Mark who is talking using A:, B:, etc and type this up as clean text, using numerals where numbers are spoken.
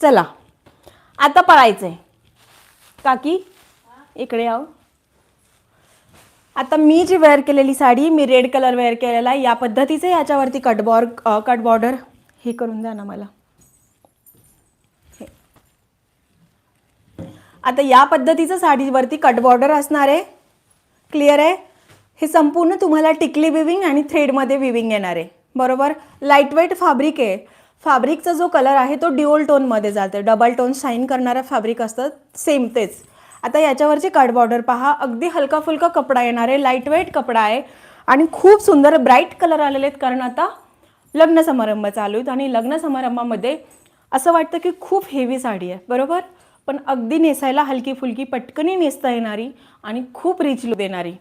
A: चला आता पळायचंय. काकी इकडे याव. आता मी जी वेअर केलेली साडी, मी रेड कलर वेअर केलेला आहे या पद्धतीचे. याच्यावरती कट बॉर्डर हे करून द्या ना मला. आता या पद्धतीचं साडीवरती कट बॉर्डर असणार आहे. क्लिअर आहे. हे संपूर्ण तुम्हाला टिकली विविंग आणि थ्रेडमध्ये विविंग येणार आहे. बरोबर. लाईट वेट फॅब्रिक आहे. फॅब्रिकचा जो कलर आहे तो ड्युअल टोनमध्ये जाते. डबल टोन शाईन करणारं फॅब्रिक असतं सेम तेच. आता याच्यावरची कट बॉर्डर पहा. अगदी हलका फुलका कपडा येणार आहे. लाईट वेट कपडा आहे आणि खूप सुंदर ब्राईट कलर आलेले आहेत. कारण आता लग्न समारंभ चालू आहेत आणि लग्न समारंभामध्ये असं वाटतं की खूप हेवी साडी आहे. बरोबर. पण अगदी नेसायला हलकी फुलकी पटकनी नेसता येणारी आणि खूप रिच लुक देणारी.